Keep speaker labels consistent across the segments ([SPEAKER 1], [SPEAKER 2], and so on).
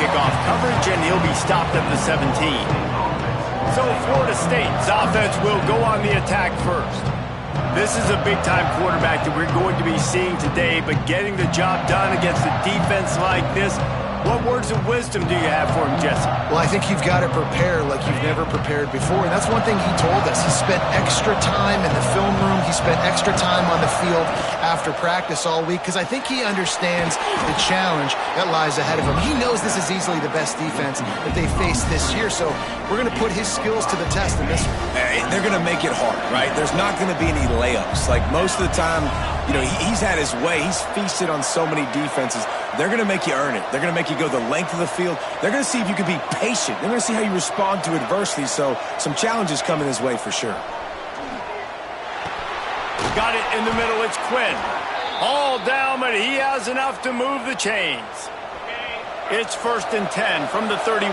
[SPEAKER 1] pick off coverage, and he'll be stopped at the 17. So Florida State's offense will go on the attack first. This is a big-time quarterback that we're going to be seeing today, but getting the job done against a defense like this, what words of wisdom do you have for him, Jesse?
[SPEAKER 2] Well, I think you've got to prepare like you've never prepared before, and that's one thing he told us. He spent extra time in the film room. He spent extra time on the field after practice all week because I think he understands the challenge that lies ahead of him. He knows this is easily the best defense that they face this year, so we're going to put his skills to the test in this one.
[SPEAKER 3] They're going to make it hard, right? There's not going to be any layups. Like most of the time, you know, he's had his way. He's feasted on so many defenses. They're going to make you earn it. They're going to make you go the length of the field. They're going to see if you can be patient. They're going to see how you respond to adversity. So some challenges coming his way for sure.
[SPEAKER 1] Got it in the middle. It's Quinn. All down, but he has enough to move the chains. It's 1st and 10 from the 31.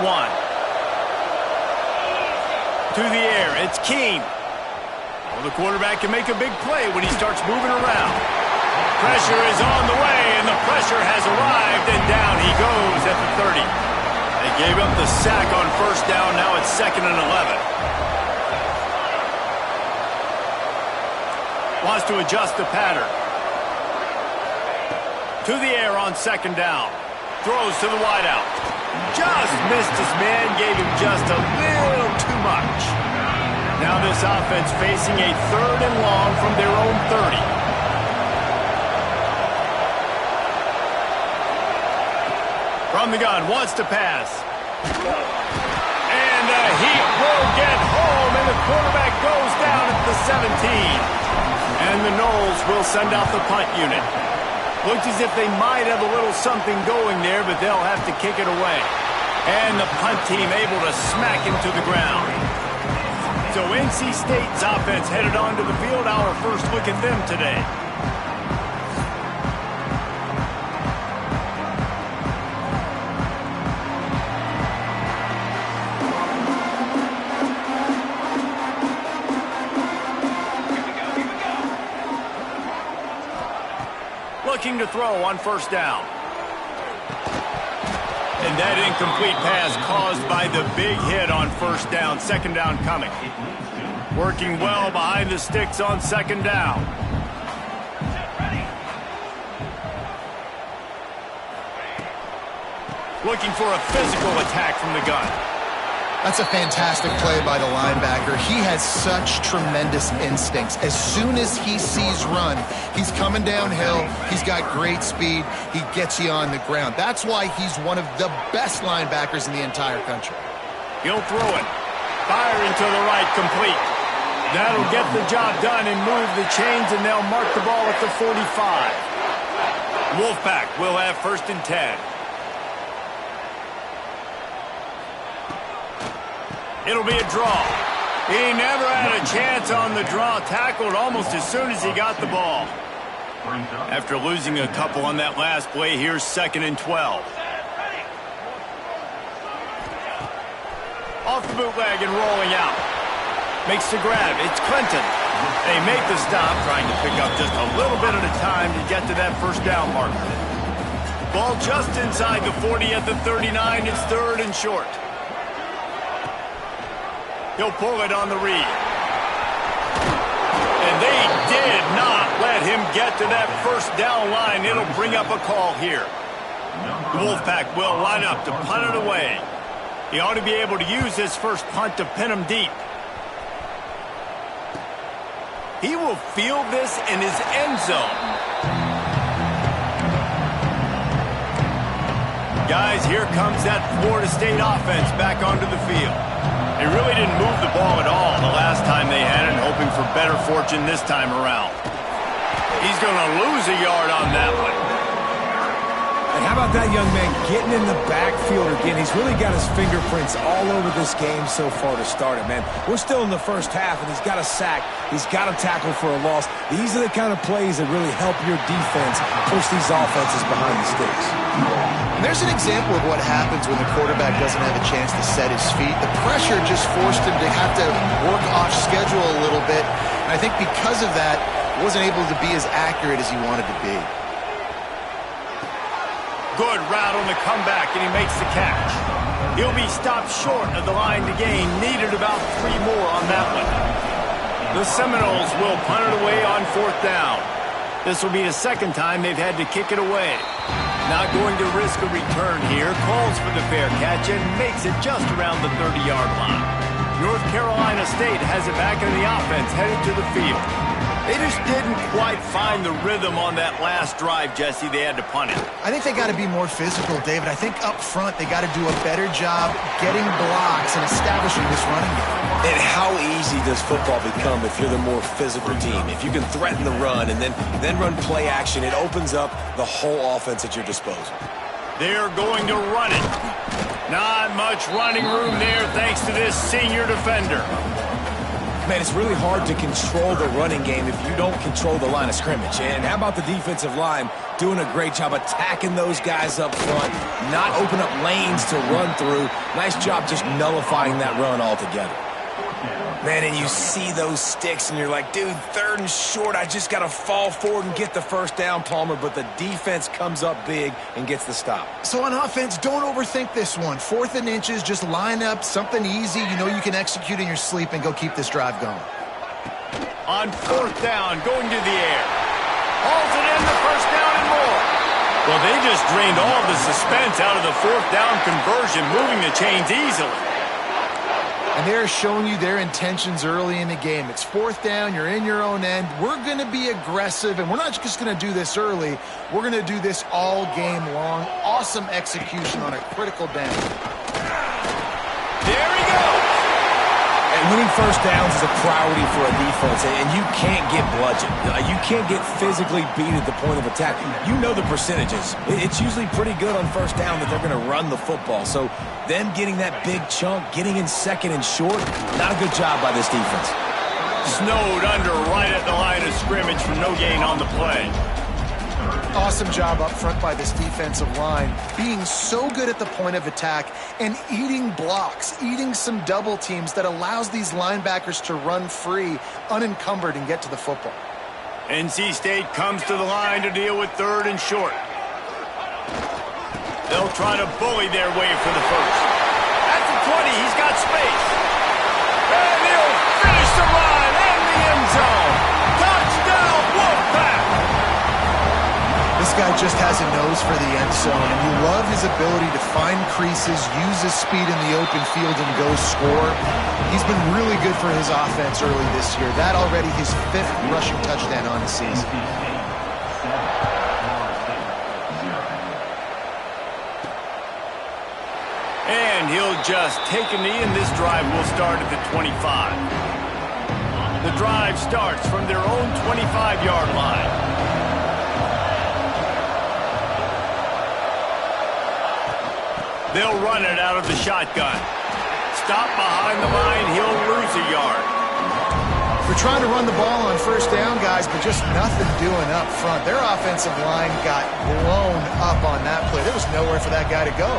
[SPEAKER 1] To the air. It's Keem. Well, the quarterback can make a big play when he starts moving around. Pressure is on the way, and the pressure has arrived, and down he goes at the 30. They gave up the sack on 1st down. Now it's 2nd and 11. Wants to adjust the pattern. To the air on 2nd down. Throws to the wideout. Just missed his man, gave him just a little too much. Now this offense facing a 3rd and long from their own 30. From the gun, wants to pass. And he will get home, and the quarterback goes down at the 17. And the Noles will send out the punt unit. Looks as if they might have a little something going there, but they'll have to kick it away. And the punt team able to smack him to the ground. So NC State's offense headed onto the field. Our first look at them today. Looking to throw on 1st down. And that incomplete pass caused by the big hit on 1st down. 2nd down coming. Working well behind the sticks on 2nd down. Looking for a physical attack from the gun.
[SPEAKER 2] That's a fantastic play by the linebacker. He has such tremendous instincts. As soon as he sees run, he's coming downhill. He's got great speed. He gets you on the ground. That's why he's one of the best linebackers in the entire country.
[SPEAKER 1] He'll throw it. Firing to the right, complete. That'll get the job done and move the chains, and they'll mark the ball at the 45. Wolfpack will have 1st and 10. It'll be a draw. He never had a chance on the draw. Tackled almost as soon as he got the ball. After losing a couple on that last play, here's 2nd and 12. Off the bootleg and rolling out. Makes the grab. It's Clinton. They make the stop, trying to pick up just a little bit at a time to get to that 1st down marker. Ball just inside the 40 at the 39. It's 3rd and short. He'll pull it on the read. And they did not let him get to that 1st down line. It'll bring up a call here. The Wolfpack will line up to punt it away. He ought to be able to use his first punt to pin him deep. He will field this in his end zone. Guys, here comes that Florida State offense back onto the field. They really didn't move the ball at all the last time they had it, hoping for better fortune this time around. He's going to lose a yard on that one.
[SPEAKER 3] And how about that young man getting in the backfield again? He's really got his fingerprints all over this game so far to start it, man. We're still in the 1st half, and he's got a sack. He's got a tackle for a loss. These are the kind of plays that really help your defense push these offenses behind the sticks.
[SPEAKER 2] And there's an example of what happens when the quarterback doesn't have a chance to set his feet. The pressure just forced him to have to work off schedule a little bit. And I think because of that, he wasn't able to be as accurate as he wanted to be.
[SPEAKER 1] Good route on the comeback, and he makes the catch. He'll be stopped short of the line to gain. Needed about 3 more on that one. The Seminoles will punt it away on 4th down. This will be the second time they've had to kick it away. Not going to risk a return here. Calls for the fair catch and makes it just around the 30-yard line. North Carolina State has it back in the offense, headed to the field. They just didn't quite find the rhythm on that last drive, Jesse. They had to punt it.
[SPEAKER 2] I think they got to be more physical, David. I think up front they got to do a better job getting blocks and establishing this running game.
[SPEAKER 3] And how easy does football become if you're the more physical team? If you can threaten the run and then run play action, it opens up the whole offense at your disposal.
[SPEAKER 1] They're going to run it. Not much running room there thanks to this senior defender.
[SPEAKER 3] Man, it's really hard to control the running game if you don't control the line of scrimmage. And how about the defensive line doing a great job attacking those guys up front, not open up lanes to run through. Nice job just nullifying that run altogether. Man, and you see those sticks, and you're like, dude, 3rd and short, I just got to fall forward and get the first down, Palmer, but the defense comes up big and gets the stop.
[SPEAKER 2] So on offense, don't overthink this one. 4th and inches, just line up something easy you know you can execute in your sleep and go keep this drive going.
[SPEAKER 1] On 4th down, going to the air. Hauls it in, the first down and more. Well, they just drained all the suspense out of the 4th down conversion, moving the chains easily.
[SPEAKER 2] And they're showing you their intentions early in the game. It's 4th down, you're in your own end. We're going to be aggressive, and we're not just going to do this early. We're going to do this all game long. Awesome execution on a critical down.
[SPEAKER 1] There he goes.
[SPEAKER 3] And winning first downs is a priority for a defense, and you can't get bludgeoned. You can't get physically beat at the point of attack. You know the percentages. It's usually pretty good on first down that they're going to run the football. So them getting that big chunk, getting in 2nd and short, not a good job by this defense.
[SPEAKER 1] Snowed under right at the line of scrimmage for no gain on the play.
[SPEAKER 2] Awesome job up front by this defensive line, being so good at the point of attack and eating blocks, eating some double teams that allows these linebackers to run free, unencumbered, and get to the football.
[SPEAKER 1] NC State comes to the line to deal with 3rd and short. They'll try to bully their way for the first. At the 20, he's got space. And he'll finish the run in the end zone. Touchdown, Wolfpack!
[SPEAKER 2] This guy just has a nose for the end zone, and you love his ability to find creases, use his speed in the open field, and go score. He's been really good for his offense early this year. That already his 5th rushing touchdown on the season.
[SPEAKER 1] And he'll just take a knee, and this drive will start at the 25. The drive starts from their own 25-yard line. They'll run it out of the shotgun. Stop behind the line, he'll lose a yard.
[SPEAKER 2] We're trying to run the ball on first down, guys, but just nothing doing up front. Their offensive line got blown up on that play. There was nowhere for that guy to go.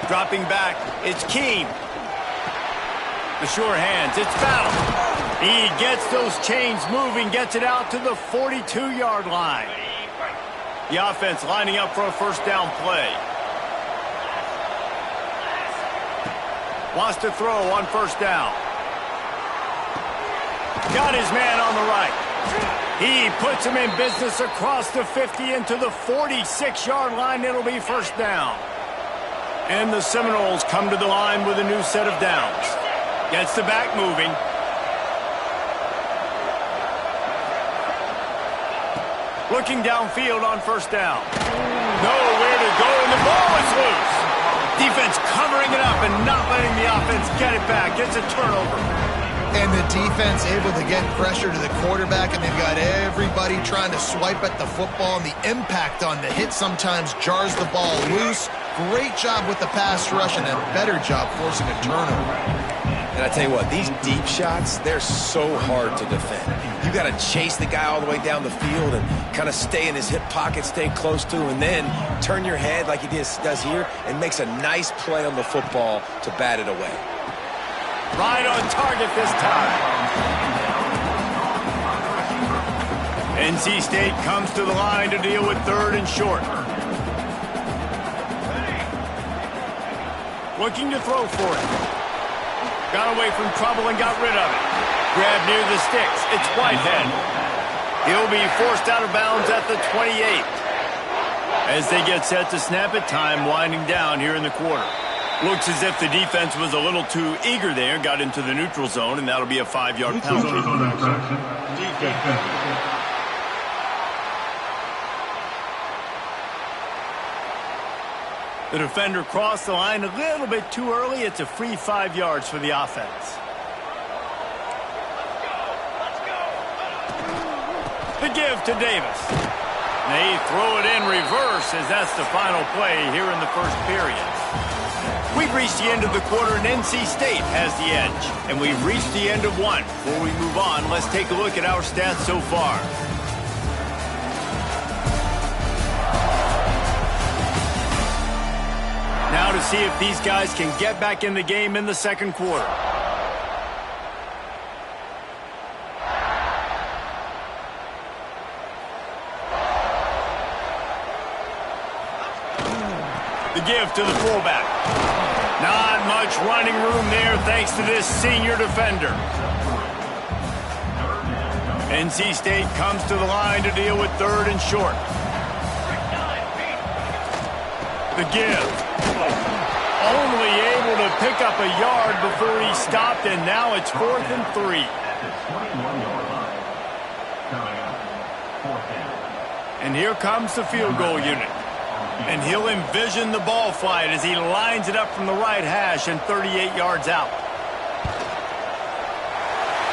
[SPEAKER 1] Dropping back, it's Keene. The sure hands, it's Battle. He gets those chains moving, gets it out to the 42-yard line. The offense lining up for a first down play. Wants to throw on first down. Got his man on the right. He puts him in business across the 50 into the 46-yard line. It'll be first down. And the Seminoles come to the line with a new set of downs. Gets the back moving. Looking downfield on first down. Nowhere to go, and the ball is loose. Defense covering it up and not letting the offense get it back. It's a turnover.
[SPEAKER 2] And the defense able to get pressure to the quarterback, and they've got everybody trying to swipe at the football, and the impact on the hit sometimes jars the ball loose. Great job with the pass rush and a better job forcing a turnover.
[SPEAKER 3] And I tell you what, these deep shots, they're so hard to defend. You got to chase the guy all the way down the field and kind of stay in his hip pocket, stay close to, and then turn your head like he does here and makes a nice play on the football to bat it away.
[SPEAKER 1] Right on target this time. NC State comes to the line to deal with 3rd and short. Looking to throw for it. Got away from trouble and got rid of it. Grab near the sticks. It's Whitehead. He'll be forced out of bounds at the 28. As they get set to snap it, time winding down here in the quarter. Looks as if the defense was a little too eager there, got into the neutral zone, and that'll be a 5-yard penalty. The defender crossed the line a little bit too early. It's a free 5 yards for the offense. The give to Davis. They throw it in reverse as that's the final play here in the first period. We've reached the end of the quarter and NC State has the edge. And we've reached the end of one. Before we move on, let's take a look at our stats so far. Now to see if these guys can get back in the game in the second quarter. The give to the fullback. Not much running room there thanks to this senior defender. NC State comes to the line to deal with 3rd and short. The give. Only able to pick up a yard before he stopped, and now it's 4th and 3. And here comes the field goal unit. And he'll envision the ball flight as he lines it up from the right hash and 38 yards out.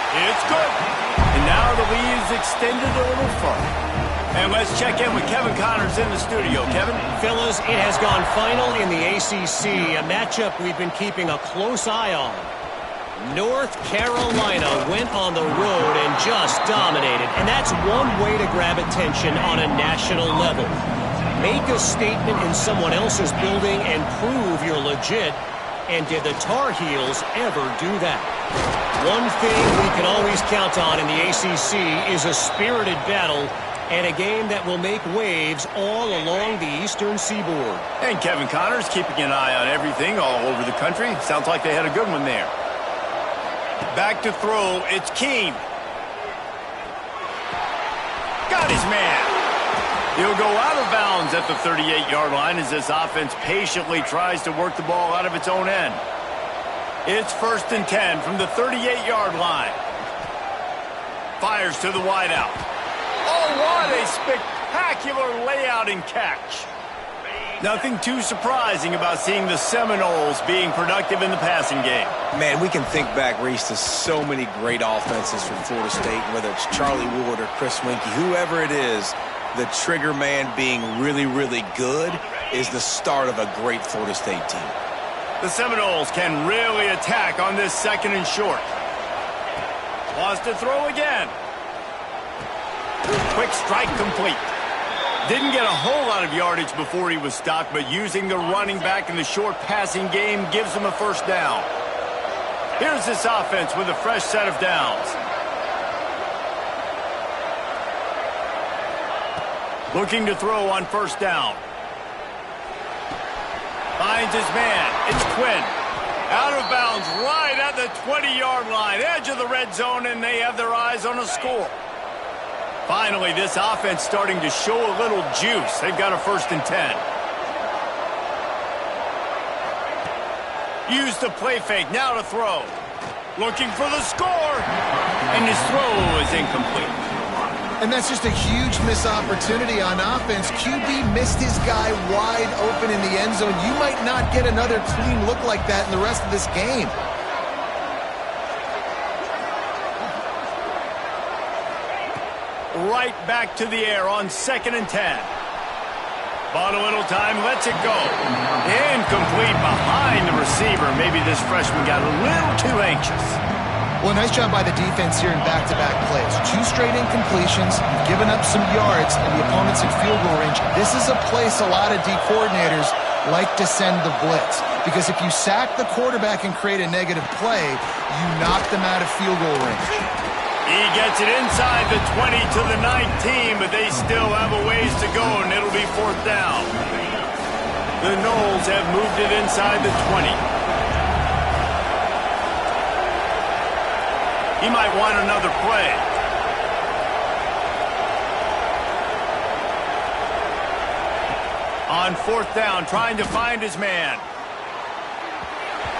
[SPEAKER 1] It's good. And now the lead is extended a little further. And let's check in with Kevin Connors in the studio. Kevin?
[SPEAKER 4] Fellas, it has gone final in the ACC, a matchup we've been keeping a close eye on. North Carolina went on the road and just dominated, and that's one way to grab attention on a national level. Make a statement in someone else's building and prove you're legit. And did the Tar Heels ever do that? One thing we can always count on in the ACC is a spirited battle and a game that will make waves all along the Eastern Seaboard.
[SPEAKER 1] And Kevin Connors keeping an eye on everything all over the country. Sounds like they had a good one there. Back to throw, it's Keene. Got his man. He'll go out of bounds at the 38-yard line as this offense patiently tries to work the ball out of its own end. It's 1st and 10 from the 38-yard line. Fires to the wideout. Oh, what a spectacular layout and catch. Nothing too surprising about seeing the Seminoles being productive in the passing game.
[SPEAKER 3] Man, we can think back, Reese, to so many great offenses from Florida State, whether it's Charlie Ward or Chris Winkie, whoever it is. The trigger man being really, really good is the start of a great Florida State team.
[SPEAKER 1] The Seminoles can really attack on this 2nd and short. Wants to throw again. Quick strike complete. Didn't get a whole lot of yardage before he was stopped, but using the running back in the short passing game gives him a 1st down. Here's this offense with a fresh set of downs. Looking to throw on 1st down. Finds his man. It's Quinn. Out of bounds right at the 20-yard line. Edge of the red zone, and they have their eyes on a score. Finally, this offense starting to show a little juice. They've got a 1st and 10. Use the play fake. Now to throw. Looking for the score. And his throw is incomplete.
[SPEAKER 2] And that's just a huge missed opportunity on offense. QB missed his guy wide open in the end zone. You might not get another clean look like that in the rest of this game.
[SPEAKER 1] Right back to the air on 2nd and 10. Bought a little time, lets it go. Incomplete behind the receiver. Maybe this freshman got a little too anxious.
[SPEAKER 2] Well, nice job by the defense here in back-to-back plays. 2 straight incompletions, you've given up some yards, and the opponent's in field goal range. This is a place a lot of D coordinators like to send the blitz, because if you sack the quarterback and create a negative play, you knock them out of field goal range.
[SPEAKER 1] He gets it inside the 20 to the 19, but they still have a ways to go, and it'll be 4th down. The Noles have moved it inside the 20. He might want another play. On 4th down, trying to find his man.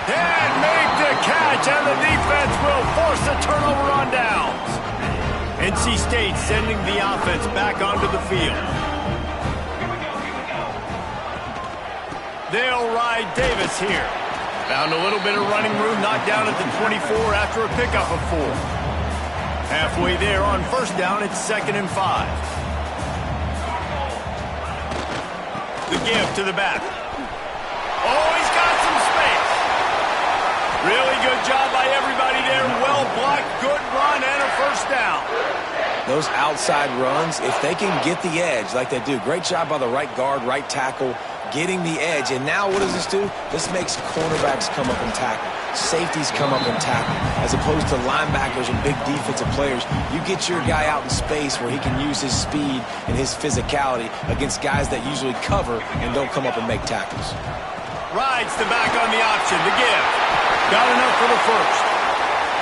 [SPEAKER 1] And make the catch, and the defense will force a turnover on downs. NC State sending the offense back onto the field. They'll ride Davis here. Found a little bit of running room, knocked down at the 24 after a pickup of 4. Halfway there on 1st down, it's 2nd and 5. The give to the back. Oh, he's got some space. Really good job by everybody there. Well blocked, good run, and a 1st down.
[SPEAKER 3] Those outside runs, if they can get the edge like they do, great job by the right guard, right tackle, getting the edge. And now what does this do? This makes cornerbacks come up and tackle. Safeties come up and tackle. As opposed to linebackers and big defensive players, you get your guy out in space where he can use his speed and his physicality against guys that usually cover and don't come up and make tackles.
[SPEAKER 1] Rides the back on the option, the give. Got enough for the 1st.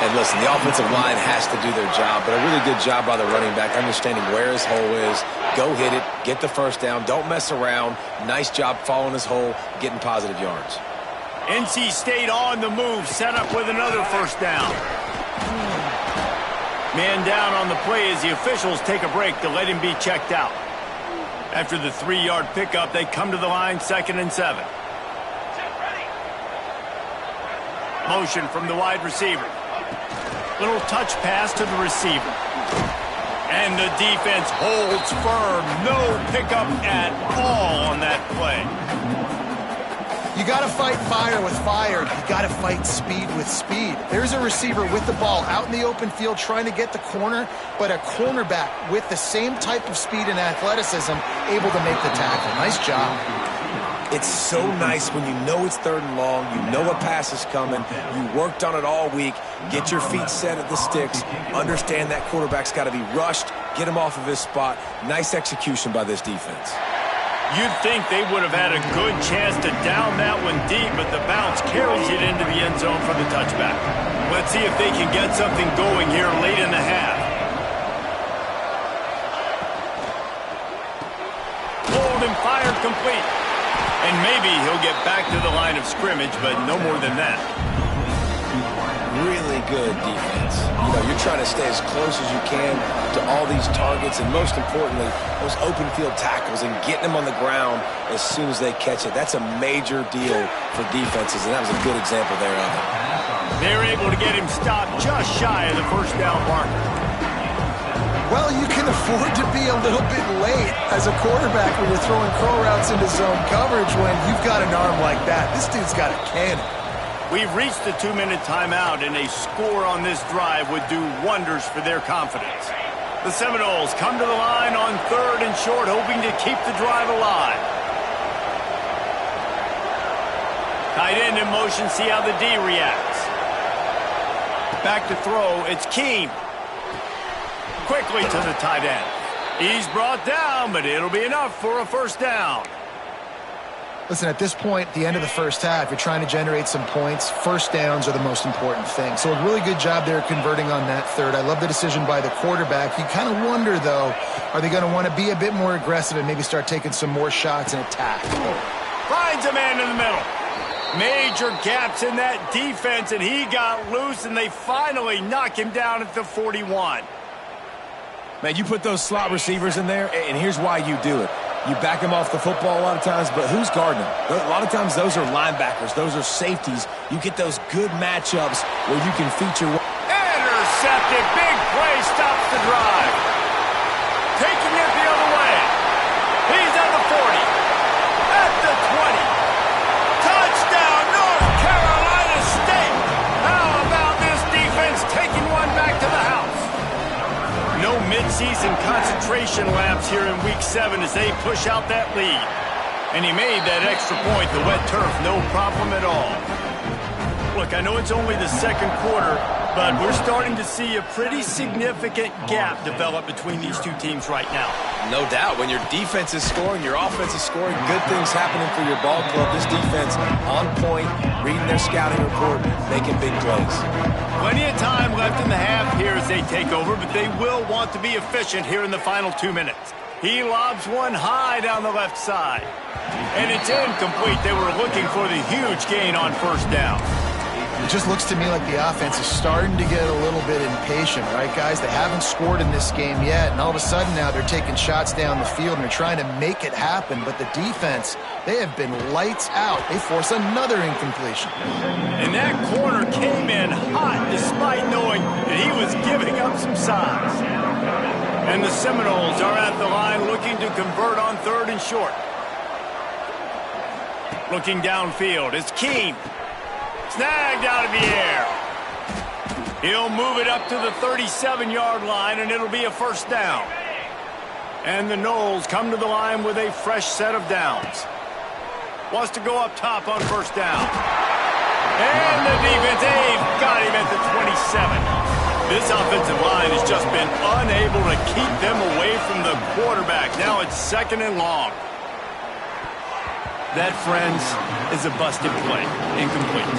[SPEAKER 3] And listen, the offensive line has to do their job, but a really good job by the running back, understanding where his hole is. Go hit it, get the 1st down, don't mess around. Nice job following his hole, getting positive yards.
[SPEAKER 1] NC State on the move, set up with another 1st down. Man down on the play as the officials take a break to let him be checked out. After the 3-yard pickup, they come to the line, 2nd and 7. Motion from the wide receiver. Little touch pass to the receiver. And the defense holds firm. No pickup at all on that play.
[SPEAKER 2] You got to fight fire with fire. You got to fight speed with speed. There's a receiver with the ball out in the open field trying to get the corner, but a cornerback with the same type of speed and athleticism able to make the tackle. Nice job.
[SPEAKER 3] It's so nice when you know it's 3rd and long, you know a pass is coming, you worked on it all week, get your feet set at the sticks, understand that quarterback's got to be rushed, get him off of his spot. Nice execution by this defense.
[SPEAKER 1] You'd think they would have had a good chance to down that one deep, but the bounce carries it into the end zone for the touchback. Let's see if they can get something going here late in the half. Hold and fired complete. And maybe he'll get back to the line of scrimmage, but no more than that.
[SPEAKER 3] Really good defense. You know, you're trying to stay as close as you can to all these targets, and most importantly, those open field tackles and getting them on the ground as soon as they catch it. That's a major deal for defenses, and that was a good example there of it.
[SPEAKER 1] They're able to get him stopped just shy of the 1st down marker.
[SPEAKER 2] Well, you can afford to be a little bit late as a quarterback when you're throwing curl routes into zone coverage when you've got an arm like that. This dude's got a cannon.
[SPEAKER 1] We've reached the 2-minute timeout, and a score on this drive would do wonders for their confidence. The Seminoles come to the line on 3rd and short, hoping to keep the drive alive. Tight end in motion, see how the D reacts. Back to throw, it's Keene. Quickly to the tight end. He's brought down, but it'll be enough for a 1st down.
[SPEAKER 2] Listen, at this point, the end of the 1st half, you're trying to generate some points. 1st downs are the most important thing. So a really good job there converting on that 3rd. I love the decision by the quarterback. You kind of wonder, though, are they going to want to be a bit more aggressive and maybe start taking some more shots and attack?
[SPEAKER 1] Finds a man in the middle. Major gaps in that defense, and he got loose, and they finally knock him down at the 41.
[SPEAKER 3] Man, you put those slot receivers in there, and here's why you do it. You back them off the football a lot of times, but who's guarding them? A lot of times those are linebackers. Those are safeties. You get those good matchups where you can feature.
[SPEAKER 1] Intercepted. Big play stops the drive. Taking it the other way. He's at the 40. At the 20. Touchdown, North Carolina State. How about this defense taking one back to the house? No midseason concentration laps here in Week 7 as they push out that lead. And he made that extra point, the wet turf, no problem at all. Look, I know it's only the second quarter, but we're starting to see a pretty significant gap develop between these two teams right now.
[SPEAKER 3] No doubt. When your defense is scoring, your offense is scoring, good things happening for your ball club. This defense on point, reading their scouting report, making big plays.
[SPEAKER 1] Plenty of time left in the half here as they take over, but they will want to be efficient here in the final 2 minutes. He lobs one high down the left side. And it's incomplete. They were looking for the huge gain on first down.
[SPEAKER 2] It just looks to me like the offense is starting to get a little bit impatient, right, guys? They haven't scored in this game yet, and all of a sudden now they're taking shots down the field and they're trying to make it happen. But the defense, they have been lights out. They force another incompletion.
[SPEAKER 1] And that corner came in hot despite knowing that he was giving up some size. And the Seminoles are at the line looking to convert on 3rd and short. Looking downfield, it's Keene. Snagged out of the air. He'll move it up to the 37-yard line, and it'll be a first down. And the Noles come to the line with a fresh set of downs. Wants to go up top on first down. And the defense, they've got him at the 27. This offensive line has just been unable to keep them away from the quarterback. Now it's 2nd and long. That, friends, is a busted play. Incomplete.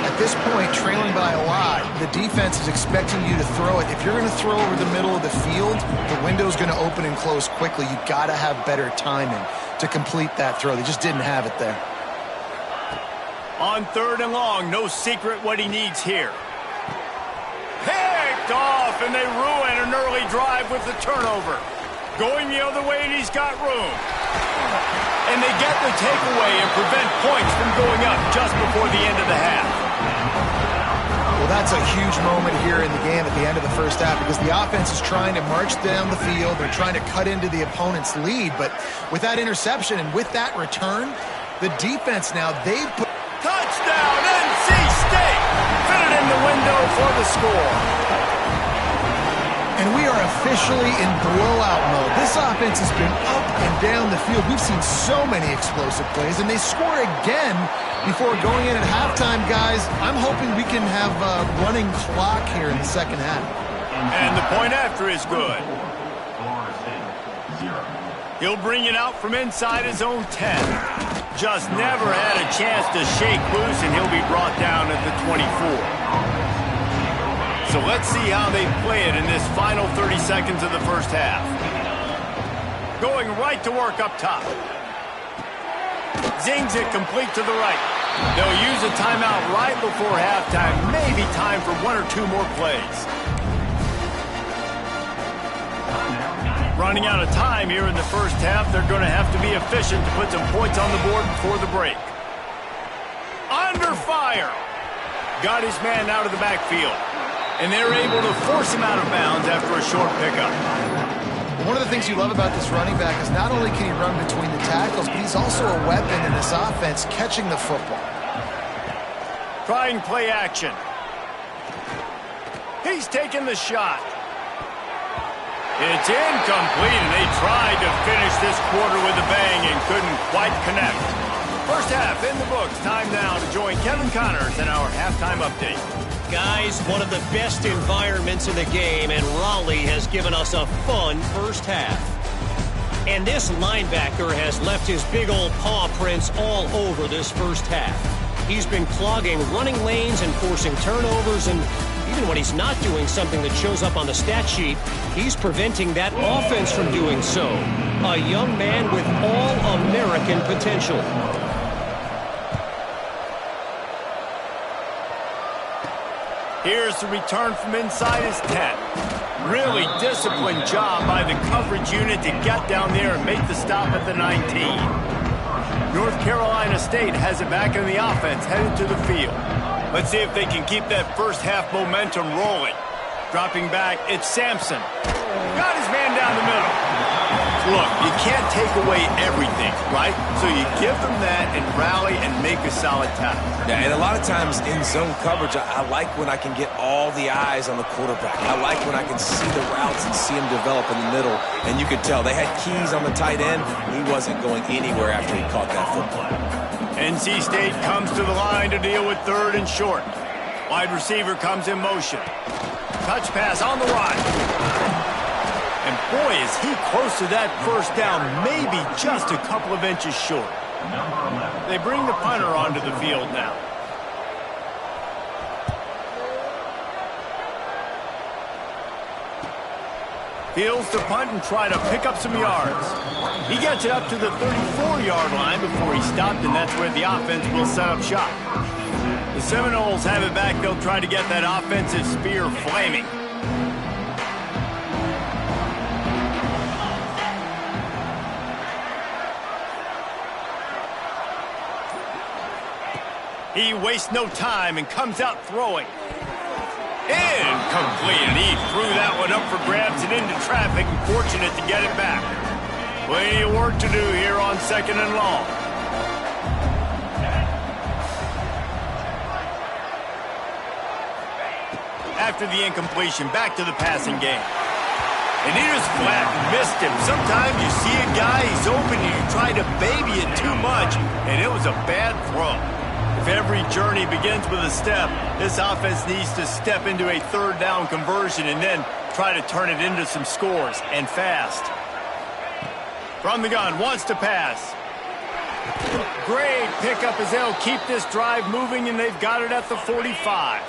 [SPEAKER 2] At this point, trailing by a lot, the defense is expecting you to throw it. If you're going to throw over the middle of the field, the window's going to open and close quickly. You've got to have better timing to complete that throw. They just didn't have it there.
[SPEAKER 1] On 3rd and long, no secret what he needs here. Picked off, and they ruin an early drive with the turnover. Going the other way, and he's got room. And they get the takeaway and prevent points from going up just before the end of the half.
[SPEAKER 2] Well, that's a huge moment here in the game at the end of the first half because the offense is trying to march down the field. They're trying to cut into the opponent's lead. But with that interception and with that return, the defense now, they put...
[SPEAKER 1] Touchdown, NC State! Fit it in the window for the score.
[SPEAKER 2] And we are officially in blowout mode. This offense has been up and down the field. We've seen so many explosive plays, and they score again before going in at halftime, guys. I'm hoping we can have a running clock here in the second half.
[SPEAKER 1] And the point after is good. He'll bring it out from inside his own 10. Just never had a chance to shake loose, and he'll be brought down at the 24. So let's see how they play it in this final 30 seconds of the first half. Going right to work up top. Zings it complete to the right. They'll use a timeout right before halftime. Maybe time for 1 or 2 more plays. Running out of time here in the first half. They're going to have to be efficient to put some points on the board before the break. Under fire. Got his man out of the backfield. And they're able to force him out of bounds after a short pickup.
[SPEAKER 2] One of the things you love about this running back is not only can he run between the tackles, but he's also a weapon in this offense catching the football.
[SPEAKER 1] Trying play action. He's taking the shot. It's incomplete, and they tried to finish this quarter with a bang and couldn't quite connect. First half in the books. Time now to join Kevin Connors in our halftime update.
[SPEAKER 4] Guys, one of the best environments in the game, and Raleigh has given us a fun first half. And this linebacker has left his big old paw prints all over this first half. He's been clogging running lanes and forcing turnovers, and even when he's not doing something that shows up on the stat sheet, he's preventing that offense from doing so. A young man with all-American potential.
[SPEAKER 1] Here's the return from inside his 10. Really disciplined job by the coverage unit to get down there and make the stop at the 19. North Carolina State has it back in the offense, headed to the field. Let's see if they can keep that first half momentum rolling. Dropping back, it's Sampson. Got his man down the middle. Look, you can't take away everything, right? So you give them that and rally and make a solid tackle.
[SPEAKER 3] Yeah, and a lot of times in zone coverage, I like when I can get all the eyes on the quarterback. I like when I can see the routes and see him develop in the middle. And you could tell they had keys on the tight end. He wasn't going anywhere after he caught that football.
[SPEAKER 1] NC State comes to the line to deal with 3rd and short. Wide receiver comes in motion. Touch pass on the run. And boy, is he close to that first down, maybe just a couple of inches short. They bring the punter onto the field now. Fields to punt and try to pick up some yards. He gets it up to the 34-yard line before he stopped, and that's where the offense will set up shop. The Seminoles have it back. They'll try to get that offensive spear flaming. He wastes no time and comes out throwing. Incomplete, and he threw that one up for grabs and into traffic, and fortunate to get it back. Plenty of work to do here on 2nd and long. After the incompletion, back to the passing game. And he just flat missed him. Sometimes you see a guy, he's open, and you try to baby it too much, and it was a bad throw. If every journey begins with a step, this offense needs to step into a 3rd down conversion and then try to turn it into some scores, and fast. From the gun, wants to pass. Great pickup as they'll keep this drive moving, and they've got it at the 45.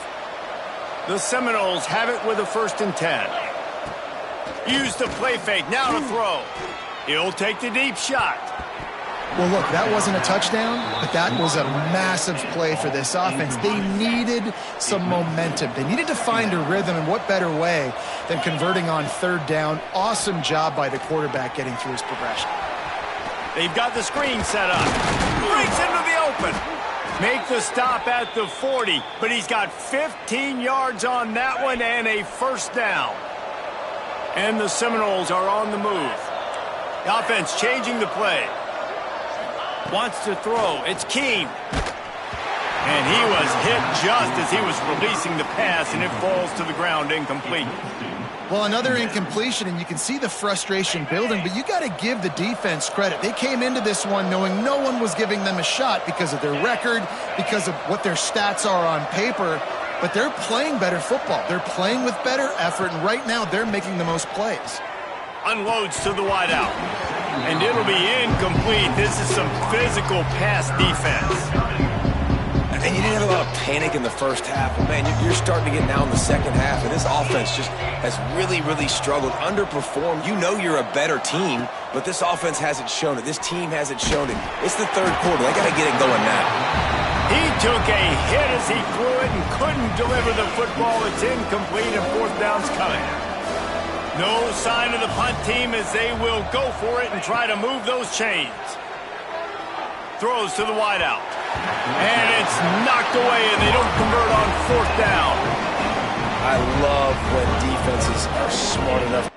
[SPEAKER 1] The Seminoles have it with a 1st and 10. Use the play fake, now to throw. He'll take the deep shot.
[SPEAKER 2] Well, look, that wasn't a touchdown, but that was a massive play for this offense. They needed some momentum. They needed to find a rhythm, and what better way than converting on 3rd down. Awesome job by the quarterback getting through his progression.
[SPEAKER 1] They've got the screen set up. Breaks into the open. Make the stop at the 40, but he's got 15 yards on that one and a 1st down. And the Seminoles are on the move. The offense changing the play. Wants to throw. It's Keene. And he was hit just as he was releasing the pass, and it falls to the ground incomplete.
[SPEAKER 2] Well, another incompletion, and you can see the frustration building, but you got to give the defense credit. They came into this one knowing no one was giving them a shot because of their record, because of what their stats are on paper, but they're playing better football. They're playing with better effort, and right now they're making the most plays.
[SPEAKER 1] Unloads to the wideout. And it'll be incomplete. This is some physical pass defense.
[SPEAKER 3] And you didn't have a lot of panic in the first half, but man, you're starting to get now in the second half, and this offense just has really struggled, underperformed. You know you're a better team, but this offense hasn't shown it. This team hasn't shown it. It's the 3rd quarter. They got to get it going now.
[SPEAKER 1] He took a hit as he threw it and couldn't deliver the football. It's incomplete, and 4th down's coming. No sign of the punt team as they will go for it and try to move those chains. Throws to the wideout. And it's knocked away, and they don't convert on 4th down.
[SPEAKER 3] I love when defenses are smart enough